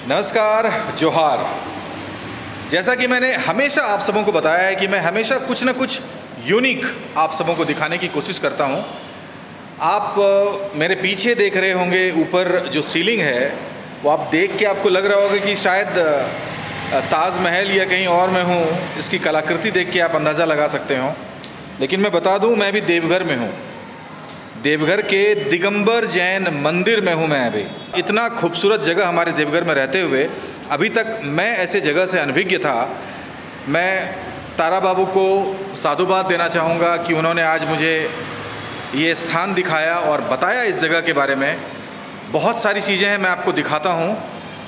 नमस्कार, जोहार। जैसा कि मैंने हमेशा आप सबों को बताया है कि मैं हमेशा कुछ ना कुछ यूनिक आप सबों को दिखाने की कोशिश करता हूँ। आप मेरे पीछे देख रहे होंगे ऊपर जो सीलिंग है वो आप देख के आपको लग रहा होगा कि शायद ताजमहल या कहीं और मैं हूँ। इसकी कलाकृति देख के आप अंदाज़ा लगा सकते हो। लेकिन मैं बता दूँ, मैं अभी देवघर में हूँ। देवघर के दिगंबर जैन मंदिर में हूँ मैं अभी। इतना खूबसूरत जगह हमारे देवघर में रहते हुए अभी तक मैं ऐसे जगह से अनभिज्ञ था। मैं तारा बाबू को साधुवाद देना चाहूँगा कि उन्होंने आज मुझे ये स्थान दिखाया और बताया इस जगह के बारे में। बहुत सारी चीज़ें हैं, मैं आपको दिखाता हूँ।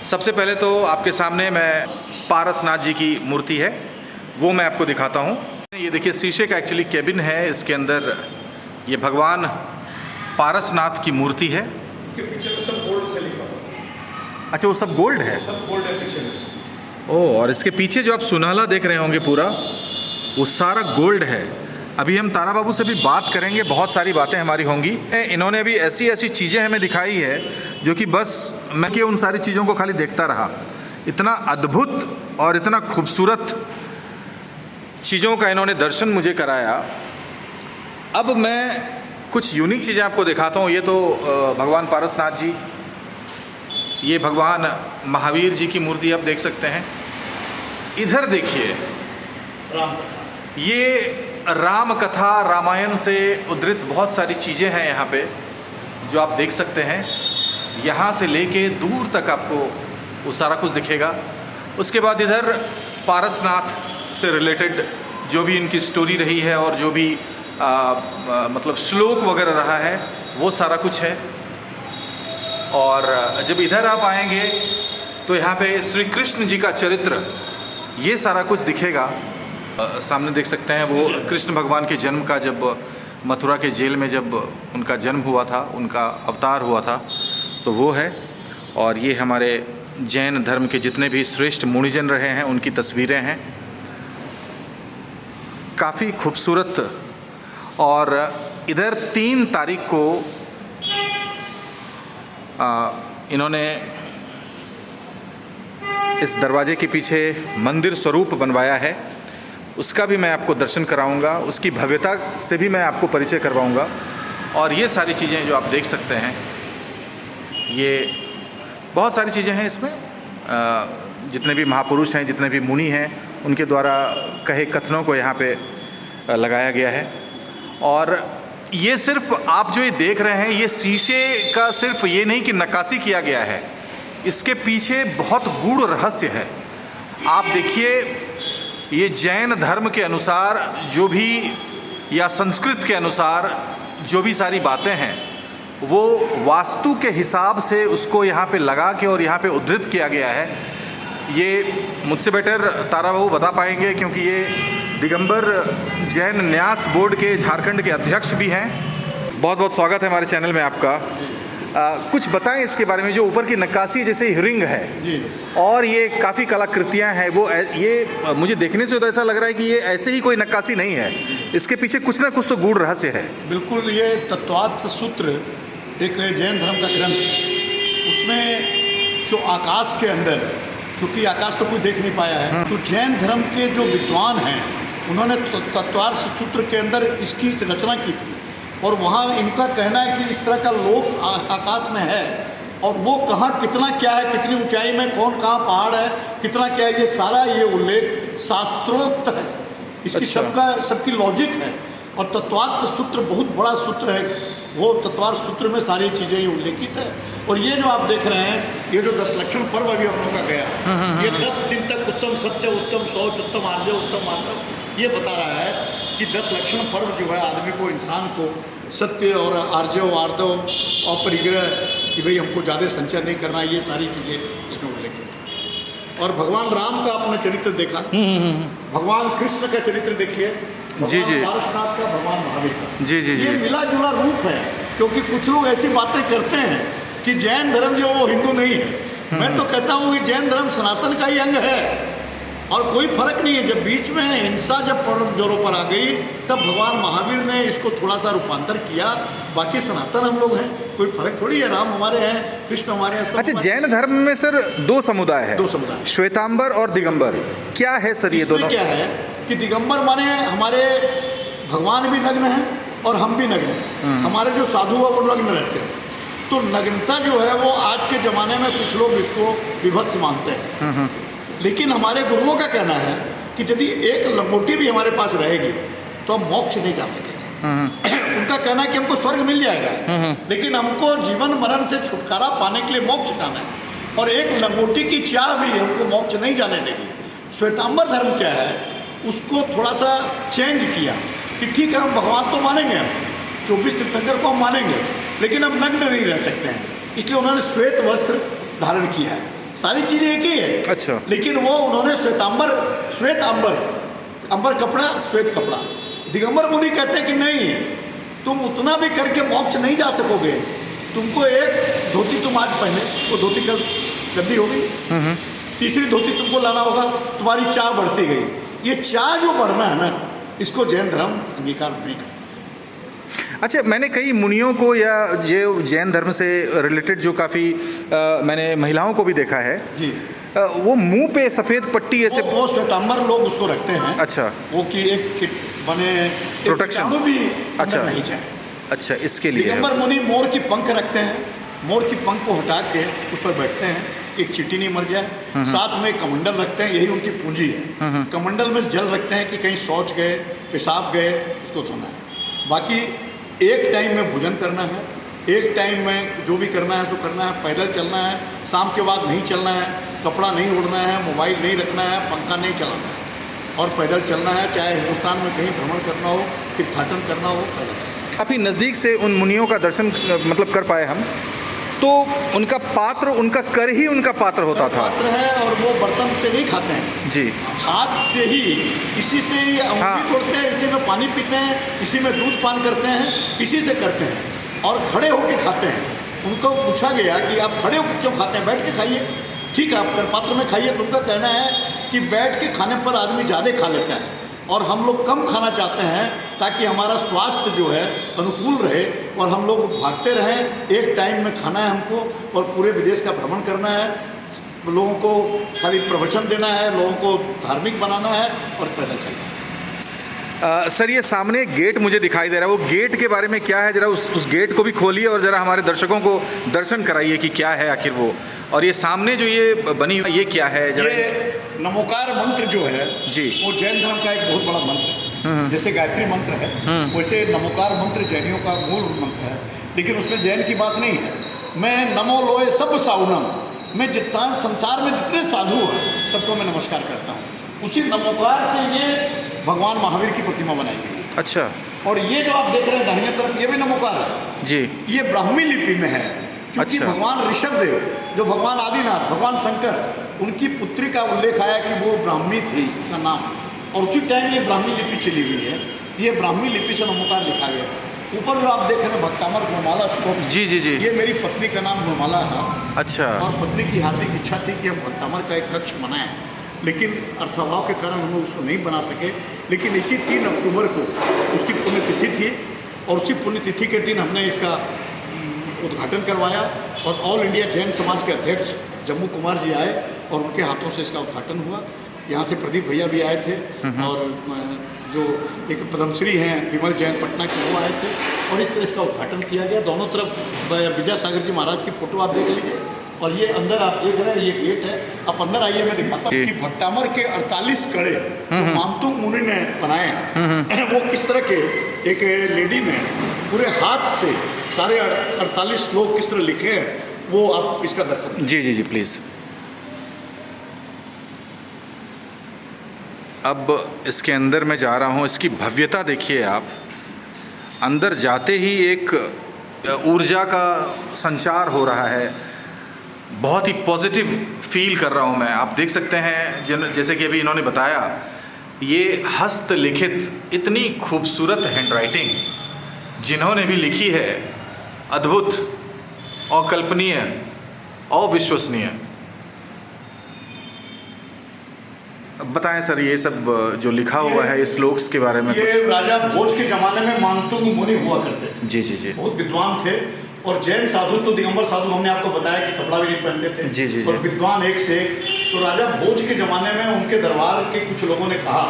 सबसे पहले तो आपके सामने मैं पारसनाथ जी की मूर्ति है वो मैं आपको दिखाता हूँ। ये देखिए, शीशे का एक्चुअली केबिन है। इसके अंदर ये भगवान पारसनाथ की मूर्ति है। उसके पीछे तो सब गोल्ड से लिखा हुआ। अच्छा, वो सब गोल्ड है? सब गोल्ड है पीछे में। ओह, और इसके पीछे जो आप सुनहला देख रहे होंगे पूरा, वो सारा गोल्ड है। अभी हम तारा बाबू से भी बात करेंगे, बहुत सारी बातें हमारी होंगी। इन्होंने अभी ऐसी ऐसी चीज़ें हमें दिखाई है जो कि बस मैं कि उन सारी चीज़ों को खाली देखता रहा। इतना अद्भुत और इतना खूबसूरत चीज़ों का इन्होंने दर्शन मुझे कराया। अब मैं कुछ यूनिक चीज़ें आपको दिखाता हूँ। ये तो भगवान पारसनाथ जी, ये भगवान महावीर जी की मूर्ति आप देख सकते हैं। इधर देखिए, ये राम कथा, रामायण से उद्धृत बहुत सारी चीज़ें हैं यहाँ पे जो आप देख सकते हैं। यहाँ से लेके दूर तक आपको वो सारा कुछ दिखेगा। उसके बाद इधर पारसनाथ से रिलेटेड जो भी इनकी स्टोरी रही है और जो भी मतलब श्लोक वगैरह रहा है वो सारा कुछ है। और जब इधर आप आएंगे तो यहाँ पे श्री कृष्ण जी का चरित्र, ये सारा कुछ दिखेगा। सामने देख सकते हैं वो कृष्ण भगवान के जन्म का, जब मथुरा के जेल में जब उनका जन्म हुआ था, उनका अवतार हुआ था, तो वो है। और ये हमारे जैन धर्म के जितने भी श्रेष्ठ मुनिजन रहे हैं उनकी तस्वीरें हैं। काफ़ी खूबसूरत। और इधर 3 तारीख को इन्होंने इस दरवाजे के पीछे मंदिर स्वरूप बनवाया है। उसका भी मैं आपको दर्शन कराऊंगा, उसकी भव्यता से भी मैं आपको परिचय करवाऊंगा। और ये सारी चीज़ें जो आप देख सकते हैं, ये बहुत सारी चीज़ें हैं इसमें। जितने भी महापुरुष हैं, जितने भी मुनि हैं, उनके द्वारा कहे कथनों को यहाँ पे लगाया गया है। और ये सिर्फ आप जो ये देख रहे हैं, ये शीशे का सिर्फ ये नहीं कि नक्काशी किया गया है, इसके पीछे बहुत गूढ़ रहस्य है। आप देखिए, ये जैन धर्म के अनुसार जो भी, या संस्कृत के अनुसार जो भी सारी बातें हैं, वो वास्तु के हिसाब से उसको यहाँ पे लगा के और यहाँ पे उद्धृत किया गया है। ये मुझसे बेटर तारा बाबू बता पाएंगे, क्योंकि ये दिगंबर जैन न्यास बोर्ड के झारखंड के अध्यक्ष भी हैं। बहुत बहुत स्वागत है हमारे चैनल में आपका। कुछ बताएं इसके बारे में। जो ऊपर की नक्काशी जैसे हिरिंग है जी, और ये काफ़ी कलाकृतियां हैं, वो ये मुझे देखने से तो ऐसा लग रहा है कि ये ऐसे ही कोई नक्काशी नहीं है, इसके पीछे कुछ ना कुछ तो गूढ़ रहस्य है। बिल्कुल। ये तत्वार्थ सूत्र एक जैन धर्म का ग्रंथ है। उसमें जो आकाश के अंदर, क्योंकि आकाश तो कोई देख नहीं पाया है, तो जैन धर्म के जो विद्वान हैं उन्होंने तत्वार्थ सूत्र के अंदर इसकी रचना की थी। और वहाँ इनका कहना है कि इस तरह का लोक आकाश में है, और वो कहाँ कितना क्या है, कितनी ऊंचाई में कौन कहाँ पहाड़ है, कितना क्या है, ये सारा ये उल्लेख शास्त्रोक्त है। इसकी सबकी लॉजिक है। और तत्वार्थ सूत्र बहुत बड़ा सूत्र है, वो तत्वार्थ सूत्र में सारी चीज़ें उल्लेखित है। और ये जो आप देख रहे हैं, ये जो 10 लक्षण पर्व अभी हम लोग का गया, ये 10 दिन तक उत्तम सत्य, उत्तम शौच, उत्तम आर्जव, उत्तम मार्दव, ये बता रहा है कि 10 लक्षण पर्व जो है आदमी को, इंसान को सत्य और आर्जव, आर्दव और परिग्रह, कि भाई हमको ज़्यादा संचय नहीं करना, ये सारी चीज़ें इसमें उल्लेखित है। और भगवान राम का अपना चरित्र देखा, भगवान कृष्ण का चरित्र देखिए, जी जी, पारसनाथ का, भगवान महावीर का, जी जी, ये मिला जुला रूप है। क्योंकि कुछ लोग ऐसी बातें करते हैं कि जैन धर्म जो वो हिंदू नहीं है। मैं तो कहता हूँ कि जैन धर्म सनातन का ही अंग है। और कोई फर्क नहीं है। जब बीच में हिंसा जब जोरों पर आ गई तब भगवान महावीर ने इसको थोड़ा सा रूपांतर किया। बाकी सनातन हम लोग हैं, कोई फर्क थोड़ी है। राम हमारे हैं, कृष्ण हमारे हैं, सब अच्छा, हमारे जैन धर्म में सर दो समुदाय है, दो समुदाय, श्वेतांबर और दिगंबर। क्या है सर ये इसमें दोनों? क्या है कि दिगंबर माने हमारे भगवान भी नग्न हैं और हम भी नग्न हैं। हमारे जो साधु है वो नग्न रहते हैं। तो नग्नता जो है वो आज के ज़माने में कुछ लोग इसको विभत्स मानते हैं, लेकिन हमारे गुरुओं का कहना है कि यदि एक लंगोटी भी हमारे पास रहेगी तो हम मोक्ष नहीं जा सकेंगे। उनका कहना है कि हमको स्वर्ग मिल जाएगा, लेकिन हमको जीवन मरण से छुटकारा पाने के लिए मोक्ष जाना है, और एक लंगोटी की चाह भी हमको मोक्ष नहीं जाने देगी। श्वेतांबर धर्म क्या है, उसको थोड़ा सा चेंज किया कि ठीक है हम भगवान तो मानेंगे, हम 24 तीर्थंकर को हम मानेंगे, लेकिन हम नग्न नहीं रह सकते हैं। इसलिए उन्होंने श्वेत वस्त्र धारण किया है। सारी चीज़ें एक ही है। अच्छा। लेकिन वो उन्होंने श्वेतांबर, श्वेत अंबर, अंबर कपड़ा, श्वेत कपड़ा। दिगंबर मुनि कहते हैं कि नहीं, तुम उतना भी करके मोक्ष नहीं जा सकोगे। तुमको एक धोती तुम आज पहने, वो धोती कल गंदी हो गई, तीसरी धोती तुमको लाना होगा, तुम्हारी चाह बढ़ती गई। ये चाह जो बढ़ना है ना, इसको जैन धर्म अंगीकार नहीं करता। अच्छा, मैंने कई मुनियों को या जो जैन धर्म से रिलेटेड जो काफ़ी मैंने महिलाओं को भी देखा है जी, वो मुंह पे सफ़ेद पट्टी ऐसे, वो श्वेतांबर लोग उसको रखते हैं। अच्छा, वो कि एक बने प्रोटेक्शन भी अच्छा, अंदर नहीं जाए। अच्छा, इसके लिए दिगंबर मुनि मोर की पंख रखते हैं। मोर की पंख को हटा के उस पर बैठते हैं, एक चींटी नहीं मर जाए। साथ में कमंडल रखते हैं, यही उनकी पूंजी है। कमंडल में जल रखते हैं कि कहीं शौच गए, पेशाब गए, उसको धोना है। बाकी एक टाइम में भोजन करना है, एक टाइम में जो भी करना है सो करना है। पैदल चलना है, शाम के बाद नहीं चलना है, कपड़ा नहीं ओढ़ना है, मोबाइल नहीं रखना है, पंखा नहीं चलाना है, और पैदल चलना है। चाहे हिंदुस्तान में कहीं भ्रमण करना हो, तीर्थाटन करना हो, पैदल। काफ़ी नज़दीक से उन मुनियों का दर्शन मतलब कर पाए हम, तो उनका पात्र, उनका कर ही उनका पात्र होता था। पात्र है, और वो बर्तन से नहीं खाते हैं जी, हाथ से ही, इसी से ही अंगूठी तोड़ते हैं, इसी में पानी पीते हैं, इसी में दूध पान करते हैं, इसी से करते हैं, और खड़े होकर खाते हैं। उनको पूछा गया कि आप खड़े होकर क्यों खाते हैं, बैठ के खाइए। ठीक है, आप कर पात्र में खाइए। तो उनका कहना है कि बैठ के खाने पर आदमी ज़्यादा खा लेता है, और हम लोग कम खाना चाहते हैं ताकि हमारा स्वास्थ्य जो है अनुकूल रहे, और हम लोग भागते रहें। एक टाइम में खाना है हमको, और पूरे विदेश का भ्रमण करना है, लोगों को खाली प्रवचन देना है, लोगों को धार्मिक बनाना है, और पैदल चलना है। सर, ये सामने एक गेट मुझे दिखाई दे रहा है, वो गेट के बारे में क्या है, ज़रा उस गेट को भी खोलिए और ज़रा हमारे दर्शकों को दर्शन कराइए कि क्या है आखिर वो। और ये सामने जो ये बनी, ये क्या है जरा? ये नमोकार मंत्र जो है जी, वो जैन धर्म का एक बहुत बड़ा मंत्र है। जैसे गायत्री मंत्र है, वैसे नमोकार मंत्र जैनियों का मूल मंत्र है, लेकिन उसमें जैन की बात नहीं है। मैं नमो लोए सब साउनम, मैं जितना संसार में जितने साधु हैं सबको मैं नमस्कार करता हूँ। उसी नमोकार से ये भगवान महावीर की प्रतिमा बनाई गई है। अच्छा, और ये जो आप देख रहे हैं दाहिने तरफ, ये भी नमोकार है जी, ये ब्राह्मी लिपि में है। क्योंकि अच्छा। भगवान ऋषभदेव, जो भगवान आदिनाथ, भगवान शंकर, उनकी पुत्री का उल्लेख आया कि वो ब्राह्मी थी, उसका नाम, और उसी टाइम ये ब्राह्मी लिपि चली हुई है। ये ब्राह्मी लिपि से नमोकार लिखा गया। ऊपर जो आप देख रहे हैं भक्तामर गुणमाला स्तोत्र, जी जी जी, ये मेरी पत्नी का नाम गुणमाला था। अच्छा, और पत्नी की हार्दिक इच्छा थी कि हम भक्तामर का एक कक्ष बनाएं, लेकिन अर्थाभाव के कारण हम लोग उसको नहीं बना सके। लेकिन इसी 3 अक्टूबर को उसकी पुण्यतिथि थी, और उसी पुण्यतिथि के दिन हमने इसका उद्घाटन करवाया, और ऑल इंडिया जैन समाज के अध्यक्ष जम्मू कुमार जी आए, और उनके हाथों से इसका उद्घाटन हुआ। यहाँ से प्रदीप भैया भी आए थे, और जो एक पद्मश्री हैं विमल जैन पटना के, वो आए थे, और इस तरह इसका उद्घाटन किया गया। दोनों तरफ विद्यासागर जी महाराज की फोटो आप देख लीजिए, और ये अंदर आप देख रहे हैं ये गेट है। आप अंदर आइए, मैं दिखाता हूँ कि भक्तामर के 48 कड़े मानतुंग मुनि ने बनाए हैं। वो किस तरह के, एक लेडी ने पूरे हाथ से सारे 48 श्लोक किस तरह लिखे हैं, वो आप इसका दर्शन। जी जी जी, प्लीज़। अब इसके अंदर मैं जा रहा हूँ, इसकी भव्यता देखिए आप। अंदर जाते ही एक ऊर्जा का संचार हो रहा है, बहुत ही पॉजिटिव फील कर रहा हूँ मैं। आप देख सकते हैं जैसे कि अभी इन्होंने बताया, ये हस्तलिखित इतनी खूबसूरत हैंडराइटिंग जिन्होंने भी लिखी है, अद्भुत, अकल्पनीय, अविश्वसनीय। बताएं सर, ये सब जो लिखा हुआ है इस श्लोक्स के बारे में ये कुछ। राजा भोज के ज़माने में मानतुंग मुनि हुआ करते थे। जी जी जी। बहुत विद्वान थे। और जैन साधु तो दिगंबर साधु हमने आपको बताया कि कपड़ा भी नहीं पहनते थे। जी जी जी। और विद्वान एक से एक। तो राजा भोज के ज़माने में उनके दरबार के कुछ लोगों ने कहा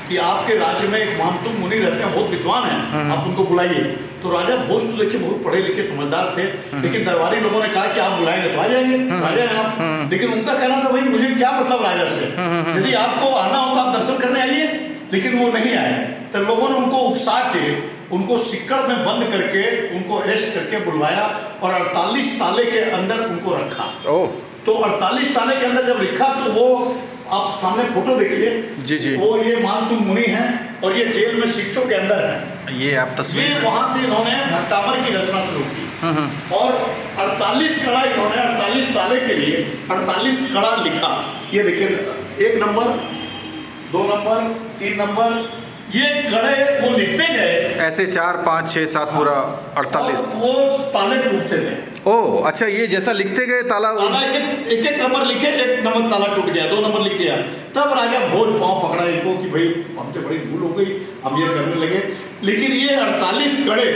कि आपके राज्य में एक मानतुंग मुनि रहते हैं, बहुत विद्वान हैं, आप उनको बुलाइए। तो राजा भोज तो देखिए बहुत पढ़े लिखे समझदार थे, लेकिन दरबारी लोगों ने कहा कि आप बुलाएंगे तो आ जाएंगे, राजा हैं आप। लेकिन उनका कहना था भाई मुझे क्या मतलब राजा से, यदि आपको आना हो तो आप दर्शन करने आइए। लेकिन वो नहीं आए। तो लोगों ने उनको उकसा के उनको सिक्कड़ में बंद करके उनको अरेस्ट करके बुलवाया और 48 ताले के अंदर उनको रखा। ओह। तो 48 ताले के अंदर जब रखा तो वो आप सामने फोटो देखिए। जी जी। वो ये मानतुंग मुनि हैं और ये जेल में शिक्षों के अंदर है। ये आप तस्वीर ये वहां से इन्होंने भक्तामर की रचना शुरू की और 48 कड़ा इन्होंने 48 ताले के लिए 48 कड़ा लिखा। ये देखिए 1 नंबर 2 नंबर 3 नंबर, ये कड़े वो लिखते गए ऐसे 4 5 6 7 पूरा 48। और वो ताले टूटते गए। ओह अच्छा, ये जैसा लिखते गए ताला। ताला एक नंबर लिखे, 1 नंबर ताला टूट गया, 2 नंबर लिख गया। तब राजा भोज पांव पकड़ा इनको कि भाई हमसे बड़ी भूल हो गई, हम ये करने लगे। लेकिन ये 48 कड़े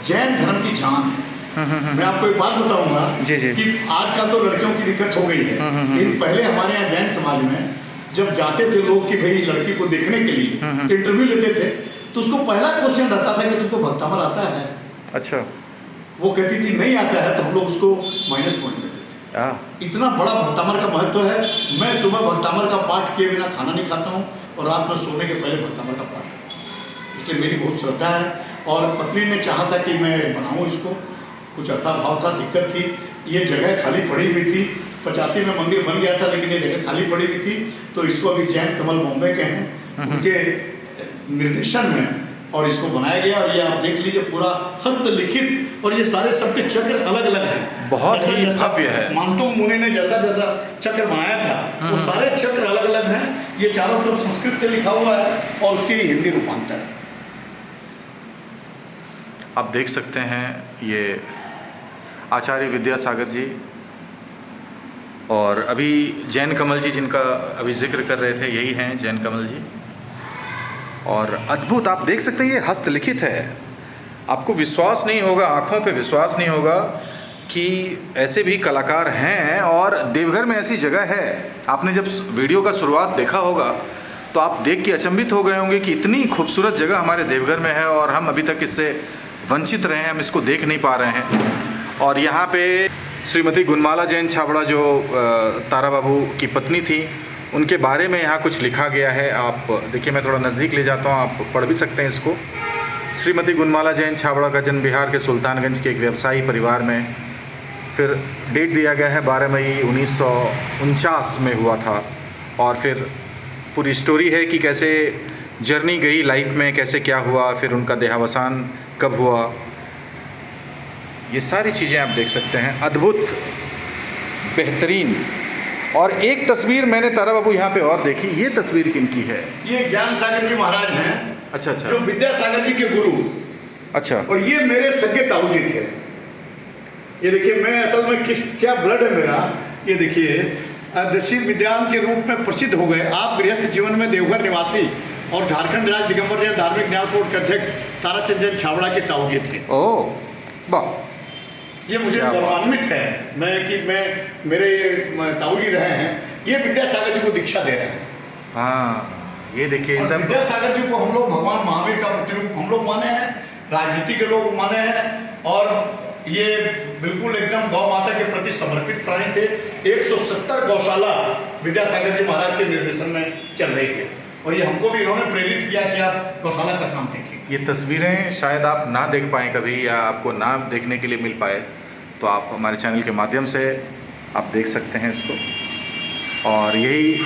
जैन धर्म की जान है। मैं आपको एक बात बताऊंगा जी जी। कि आजकल तो लड़कियों की दिक्कत हो गई है, लेकिन पहले हमारे यहाँ जैन समाज में जब जाते थे लोग कि भाई लड़की को देखने के लिए इंटरव्यू लेते थे, तो उसको पहला क्वेश्चन रहता था कि तुमको भक्तामर आता है। अच्छा। वो कहती थी नहीं आता है तो हम लोग उसको माइनस पॉइंट देते थे। इतना बड़ा भक्तामर का महत्व है। मैं सुबह भक्तामर का पाठ किए बिना खाना नहीं खाता हूँ और रात में सोने के पहले भक्तामर का पाठ करता हूँ। इसलिए मेरी बहुत श्रद्धा है। और पत्नी ने चाहा था कि मैं बनाऊँ इसको, कुछ अर्था भाव था, दिक्कत थी। ये जगह खाली पड़ी हुई थी, 85 में मंदिर बन गया था लेकिन ये जगह खाली पड़ी हुई थी। तो इसको अभी जैन कमल बॉम्बे के हैं, उनके निर्देशन में और इसको बनाया गया। और ये आप देख लीजिए पूरा हस्तलिखित, और ये सारे सबके चक्र अलग अलग हैं। बहुत ही भव्य है। मानतुंग मुनि ने जैसा जैसा चक्र बनाया था वो सारे चक्र अलग अलग हैं। ये चारों तरफ संस्कृत से लिखा हुआ है और उसकी हिंदी रूपांतर है। आप देख सकते हैं ये आचार्य विद्यासागर जी और अभी जैन कमल जी जिनका अभी जिक्र कर रहे थे, यही हैं जैन कमल जी। और अद्भुत आप देख सकते हैं, ये हस्तलिखित है। आपको विश्वास नहीं होगा, आँखों पे विश्वास नहीं होगा कि ऐसे भी कलाकार हैं और देवघर में ऐसी जगह है। आपने जब वीडियो का शुरुआत देखा होगा तो आप देख के अचंभित हो गए होंगे कि इतनी खूबसूरत जगह हमारे देवघर में है और हम अभी तक इससे वंचित रहे हैं, हम इसको देख नहीं पा रहे हैं। और यहाँ पे श्रीमती गुणमाला जैन छाबड़ा जो तारा बाबू की पत्नी थी, उनके बारे में यहाँ कुछ लिखा गया है। आप देखिए, मैं थोड़ा नज़दीक ले जाता हूँ, आप पढ़ भी सकते हैं इसको। श्रीमती गुणमाला जैन छाबड़ा का जन्म बिहार के सुल्तानगंज के एक व्यवसायी परिवार में, फिर डेट दिया गया है 12 मई 1949 में हुआ था। और फिर पूरी स्टोरी है कि कैसे जर्नी गई लाइफ में, कैसे क्या हुआ, फिर उनका देहावसान कब हुआ, ये सारी चीज़ें आप देख सकते हैं। अद्भुत, बेहतरीन। और एक तस्वीर मैंने तारा बाबू यहाँ पे और देखी, ये तस्वीर किनकी है? ये ज्ञान सागर जी महाराज हैं। अच्छा अच्छा। जो विद्यासागर जी के गुरु। अच्छा। और ये मेरे सगे ताऊ जी थे। ये देखिए, मैं असल में क्या ब्लड है मेरा, ये देखिए दर्शी विद्वान के रूप में प्रसिद्ध हो गए। आप गृहस्थ जीवन में देवघर निवासी और झारखंड राज्य दिगंबर जैन धार्मिक न्यास बोर्ड के अध्यक्ष ताराचंद जैन छाबड़ा के ताऊ जी थे। ओह वाह, ये मुझे गौरवान्वित है मैं मेरे ताऊ जी रहे हैं। ये विद्यासागर जी को दीक्षा दे रहे हैं। हाँ ये देखिए सब। विद्यासागर जी को हम लोग भगवान महावीर का प्रतिरूप हम लोग माने हैं, राजनीति के लोग माने हैं। और ये बिल्कुल एकदम गौ माता के प्रति समर्पित प्राणी थे। 170 गौशाला विद्यासागर जी महाराज के निर्देशन में चल रही है और ये हमको भी इन्होंने प्रेरित किया कि आप गौशाला का काम देखिए। ये तस्वीरें शायद आप ना देख पाएँ कभी, या आपको ना देखने के लिए मिल पाए, तो आप हमारे चैनल के माध्यम से आप देख सकते हैं इसको। और यही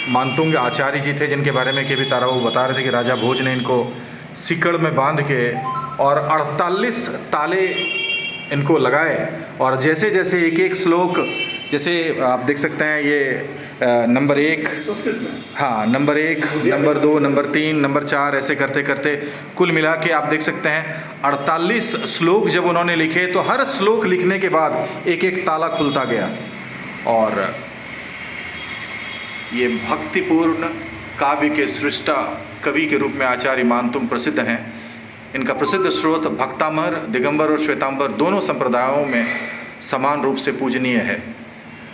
मानतुंग आचार्य जी थे जिनके बारे में कि भी तारा बाबू बता रहे थे कि राजा भोज ने इनको सिकड़ में बांध के और 48 ताले इनको लगाए। और जैसे जैसे एक एक श्लोक, जैसे आप देख सकते हैं ये नंबर 1, हाँ नंबर 1, नंबर 2, नंबर 3, नंबर 4 ऐसे करते करते कुल मिला के आप देख सकते हैं 48 श्लोक जब उन्होंने लिखे, तो हर श्लोक लिखने के बाद एक एक ताला खुलता गया। और ये भक्तिपूर्ण काव्य के सृष्टा कवि के रूप में आचार्य मानतुम प्रसिद्ध हैं। इनका प्रसिद्ध स्रोत भक्तामर, दिगंबर और श्वेतांबर दोनों संप्रदायों में समान रूप से पूजनीय है।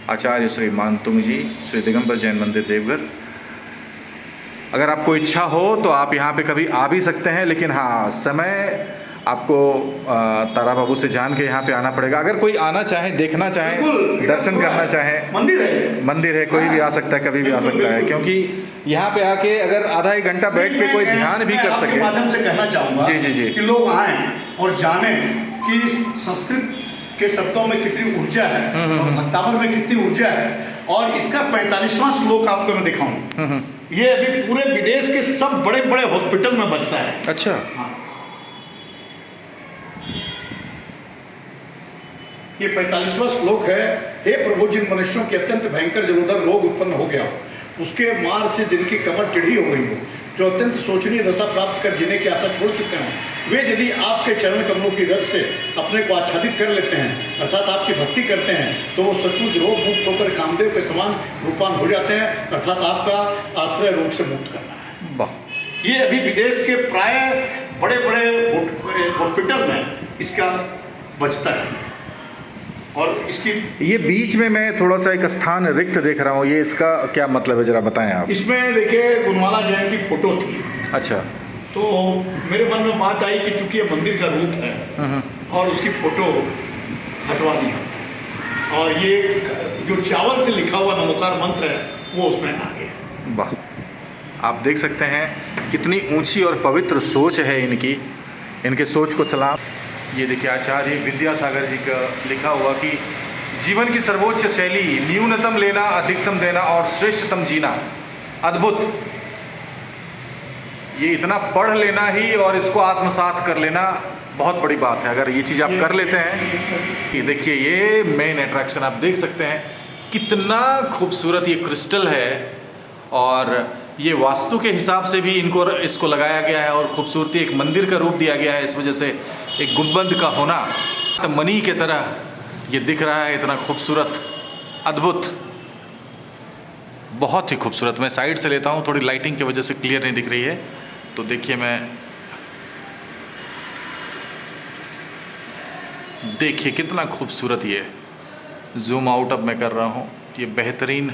आचार्य श्री मानतुम जी, श्री दिगंबर जैन मंदिर, देवघर। अगर आपको इच्छा हो तो आप यहाँ पे कभी आ भी सकते हैं, लेकिन हाँ, समय आपको तारा बाबू से जान के यहाँ पे आना पड़ेगा। अगर कोई आना चाहे, देखना चाहे, दर्शन करना चाहे, मंदिर है, कोई भी आ सकता है, कभी भी आ सकता है, क्योंकि यहाँ पे आके अगर आधा एक घंटा बैठ के कोई ध्यान भी कर सके। माध्यम से कहना चाहूँगा जी जी जी कि लोग आएँ और जाने कि संस्कृत के शब्दों में कितनी ऊर्जा है और भक्तामर में कितनी ऊर्जा है। और इसका 45वां श्लोक आपको मैं दिखाऊं। ये अभी पूरे विदेश के सब बड़े बड़े हॉस्पिटल में बचता है। अच्छा। हाँ। ये 45वां श्लोक है। हे प्रभु, जिन मनुष्यों के अत्यंत भयंकर जलोदर रोग उत्पन्न हो गया हो, उसके मार से जिनकी कमर टेढ़ी हो गई हो, जो अत्यंत शोचनीय दशा प्राप्त कर जीने की आशा छोड़ चुके हैं, वे यदि आपके चरण कमलों की रस से अपने को आच्छादित कर लेते हैं, अर्थात आपकी भक्ति करते हैं, तो वो सचमुच रोग मुक्त होकर कामदेव के समान रूपान हो जाते हैं, अर्थात आपका आश्रय रोग से मुक्त करना है। वाह। ये अभी विदेश के प्राय बड़े बड़े हॉस्पिटल में इसका बचता है। और इसकी ये बीच में मैं थोड़ा सा एक स्थान रिक्त देख रहा हूँ, ये इसका क्या मतलब है, जरा बताएं आप। इसमें देखिए गुणमाला जैन की फोटो थी। अच्छा। तो मेरे मन में बात आई कि चूंकि ये मंदिर का रूप है और उसकी फोटो हटवा दी हमने, और ये जो चावल से लिखा हुआ नमोकार मंत्र है वो उसमें आ गया। वाह। आप देख सकते हैं कितनी ऊंची और पवित्र सोच है इनकी, इनके सोच को सलाम। ये देखिए आचार्य विद्यासागर जी का लिखा हुआ कि जीवन की सर्वोच्च शैली न्यूनतम लेना, अधिकतम देना और श्रेष्ठतम जीना। अद्भुत। ये इतना पढ़ लेना ही और इसको आत्मसात कर लेना बहुत बड़ी बात है। अगर ये चीज़ आप कर लेते हैं, ये देखिए ये मेन अट्रैक्शन आप देख सकते हैं, कितना खूबसूरत ये क्रिस्टल है, और ये वास्तु के हिसाब से भी इसको लगाया गया है, और खूबसूरती एक मंदिर का रूप दिया गया है। इस वजह से एक गुंबद का होना तो मणि के तरह ये दिख रहा है, इतना खूबसूरत, अद्भुत, बहुत ही खूबसूरत। मैं साइड से लेता हूँ, थोड़ी लाइटिंग की वजह से क्लियर नहीं दिख रही है, तो देखिए मैं, देखिए कितना खूबसूरत ये। जूम आउट अब मैं कर रहा हूँ, ये बेहतरीन।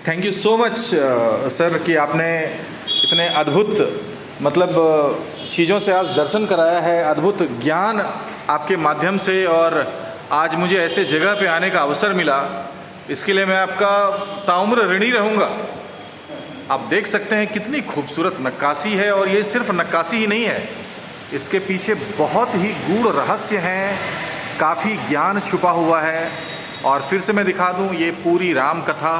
Thank you so much sir कि आपने इतने अद्भुत मतलब चीज़ों से आज दर्शन कराया है, अद्भुत ज्ञान आपके माध्यम से, और आज मुझे ऐसे जगह पे आने का अवसर मिला, इसके लिए मैं आपका ताउम्र ऋणी रहूँगा। आप देख सकते हैं कितनी खूबसूरत नक्काशी है, और ये सिर्फ नक्काशी ही नहीं है, इसके पीछे बहुत ही गूढ़ रहस्य हैं, काफ़ी ज्ञान छुपा हुआ है। और फिर से मैं दिखा दूँ, ये पूरी राम कथा,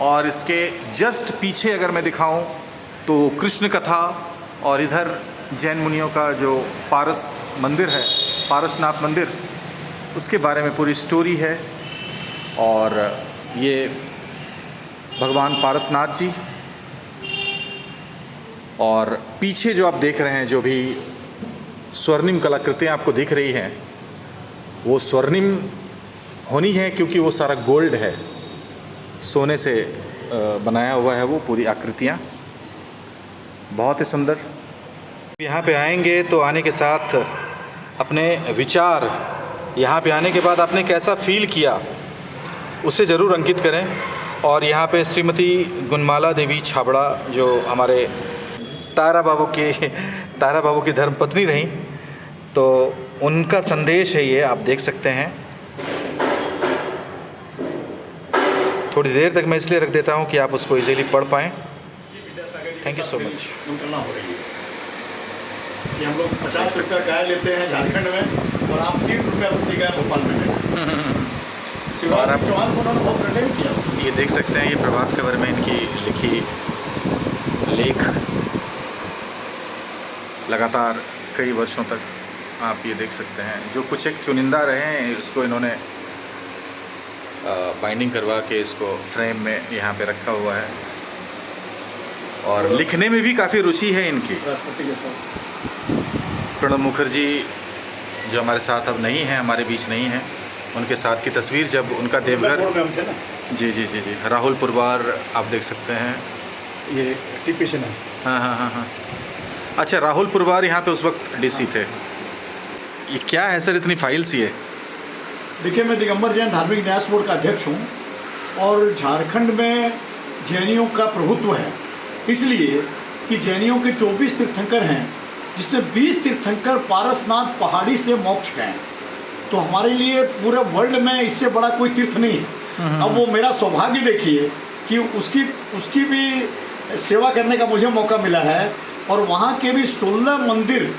और इसके जस्ट पीछे अगर मैं दिखाऊं तो कृष्ण कथा, और इधर जैन मुनियों का जो पारस मंदिर है, पारसनाथ मंदिर, उसके बारे में पूरी स्टोरी है। और ये भगवान पारसनाथ जी, और पीछे जो आप देख रहे हैं, जो भी स्वर्णिम कलाकृतियाँ आपको दिख रही हैं, वो स्वर्णिम होनी है क्योंकि वो सारा गोल्ड है, सोने से बनाया हुआ है वो पूरी आकृतियाँ, बहुत ही सुंदर। यहाँ पे आएंगे तो आने के साथ अपने विचार, यहाँ पे आने के बाद आपने कैसा फील किया उसे ज़रूर अंकित करें। और यहाँ पे श्रीमती गुणमाला देवी छाबड़ा, जो हमारे तारा बाबू की धर्मपत्नी रहीं, तो उनका संदेश है ये, आप देख सकते हैं। थोड़ी देर तक मैं इसलिए रख देता हूँ कि आप उसको इजीली पढ़ पाएँ। Thank you so much. ये हम लोग 50 रुपया गाय लेते हैं झारखंड में, और आप 3 रुपया प्रति गाय भोपाल में लेते। और आप चौहान को उन्होंने बहुत प्रेजेंट किया। ये देख सकते हैं, ये प्रभात खबर में इनकी लिखी लेख लगातार कई वर्षों तक आप ये देख सकते हैं। जो कुछ एक चुनिंदा रहे हैं, उसको इन्होंने बाइंडिंग करवा के इसको फ्रेम में यहाँ पे रखा हुआ है, और लिखने में भी काफ़ी रुचि है इनकी। राष्ट्रपति के साथ प्रणब मुखर्जी जो हमारे साथ अब नहीं हैं, हमारे बीच नहीं हैं, उनके साथ की तस्वीर जब उनका देवघर। बोर्ड में हम थे ना, जी जी जी जी, राहुल पुरवार आप देख सकते हैं। ये टीपी से ना। हाँ हाँ हाँ हाँ। अच्छा, राहुल पुरवार यहाँ पे उस वक्त डीसी थे। ये क्या है सर, इतनी फाइल्स ये? देखिए, मैं दिगंबर जैन धार्मिक न्यास बोर्ड का अध्यक्ष हूँ और झारखंड में जैनियों का प्रभुत्व है, इसलिए कि जैनियों के 24 तीर्थंकर हैं, जिसमें 20 तीर्थंकर पारसनाथ पहाड़ी से मोक्ष गए हैं। तो हमारे लिए पूरे वर्ल्ड में इससे बड़ा कोई तीर्थ नहीं है। अब वो मेरा सौभाग्य देखिए कि उसकी भी सेवा करने का मुझे मौका मिला है और वहाँ के भी 16 मंदिर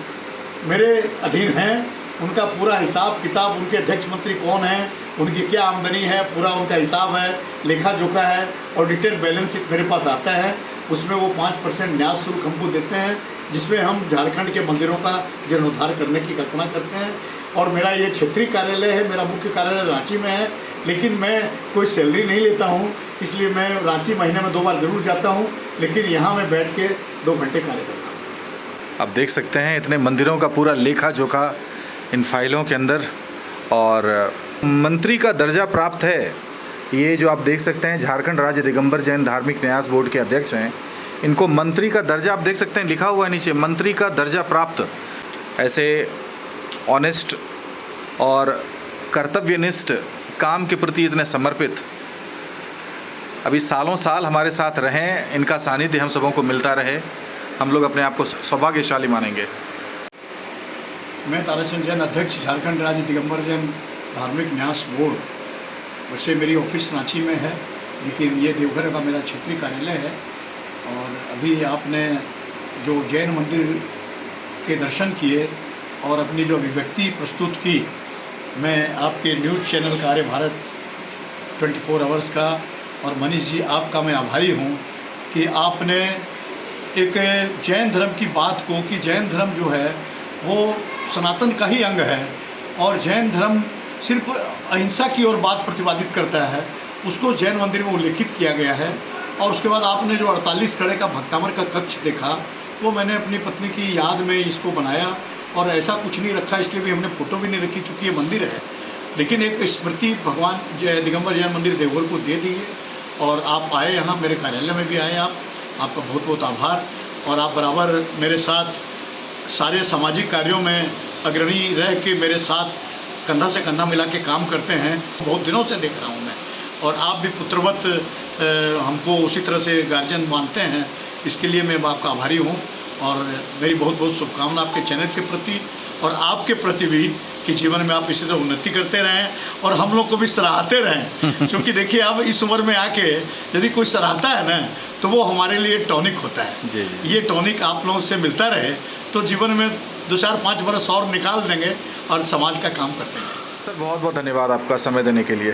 मेरे अधीन हैं। उनका पूरा हिसाब किताब, उनके अध्यक्ष मंत्री कौन हैं, उनकी क्या आमदनी है, पूरा उनका हिसाब है, लेखा जोखा है, ऑडिटेड बैलेंस शीट मेरे पास आता है। उसमें वो 5% न्यास शुल्क हमको देते हैं, जिसमें हम झारखंड के मंदिरों का जीर्णोद्धार करने की कल्पना करते हैं। और मेरा ये क्षेत्रीय कार्यालय है, मेरा मुख्य कार्यालय रांची में है, लेकिन मैं कोई सैलरी नहीं लेता हूँ, इसलिए मैं रांची महीने में 2 बार ज़रूर जाता हूँ, लेकिन यहाँ मैं बैठ के 2 घंटे कार्य करता हूँ। आप देख सकते हैं इतने मंदिरों का पूरा लेखा जोखा इन फाइलों के अंदर, और मंत्री का दर्जा प्राप्त है। ये जो आप देख सकते हैं झारखंड राज्य दिगंबर जैन धार्मिक न्यास बोर्ड के अध्यक्ष हैं, इनको मंत्री का दर्जा आप देख सकते हैं, लिखा हुआ है नीचे, मंत्री का दर्जा प्राप्त। ऐसे ऑनेस्ट और कर्तव्यनिष्ठ, काम के प्रति इतने समर्पित अभी सालों साल हमारे साथ रहें, इनका सानिध्य हम सबों को मिलता रहे, हम लोग अपने आप को सौभाग्यशाली मानेंगे। मैं ताराचंद जैन, अध्यक्ष झारखंड राज्य दिगंबर जैन धार्मिक न्यास बोर्ड। वैसे मेरी ऑफिस रांची में है, लेकिन ये देवघर का मेरा क्षेत्रीय कार्यालय है। और अभी आपने जो जैन मंदिर के दर्शन किए और अपनी जो अभिव्यक्ति प्रस्तुत की, मैं आपके न्यूज़ चैनल कार्य भारत 24 आवर्स का और मनीष जी आपका मैं आभारी हूँ कि आपने एक जैन धर्म की बात को, कि जैन धर्म जो है वो सनातन का ही अंग है और जैन धर्म सिर्फ अहिंसा की ओर बात प्रतिपादित करता है, उसको जैन मंदिर में उल्लेखित किया गया है। और उसके बाद आपने जो 48 कड़े का भक्तामर का कक्ष देखा, वो मैंने अपनी पत्नी की याद में इसको बनाया और ऐसा कुछ नहीं रखा, इसलिए भी हमने फ़ोटो भी नहीं रखी, चूँकि ये मंदिर है, लेकिन एक स्मृति भगवान दिगंबर जैन मंदिर देवघर को दे दिए। और आप आए यहाँ, मेरे कार्यालय में भी आए, आपका बहुत बहुत आभार। और आप बराबर मेरे साथ सारे सामाजिक कार्यों में अग्रणी रह के मेरे साथ कंधा से कंधा मिला के काम करते हैं, बहुत दिनों से देख रहा हूँ मैं। और आप भी पुत्रवत हमको उसी तरह से गार्जियन मानते हैं, इसके लिए मैं आपका आभारी हूँ। और मेरी बहुत बहुत शुभकामना आपके चैनल के प्रति और आपके प्रति भी, कि जीवन में आप इसी तरह उन्नति करते रहें और हम लोग को भी सराहते रहें। क्योंकि देखिए, अब इस उम्र में आके यदि कोई सराहता है ना, तो वो हमारे लिए टॉनिक होता है। जी। ये टॉनिक आप लोगों से मिलता रहे तो जीवन में 2, 4, 5 बरस और निकाल देंगे और समाज का काम करते हैं। सर बहुत बहुत धन्यवाद आपका समय देने के लिए।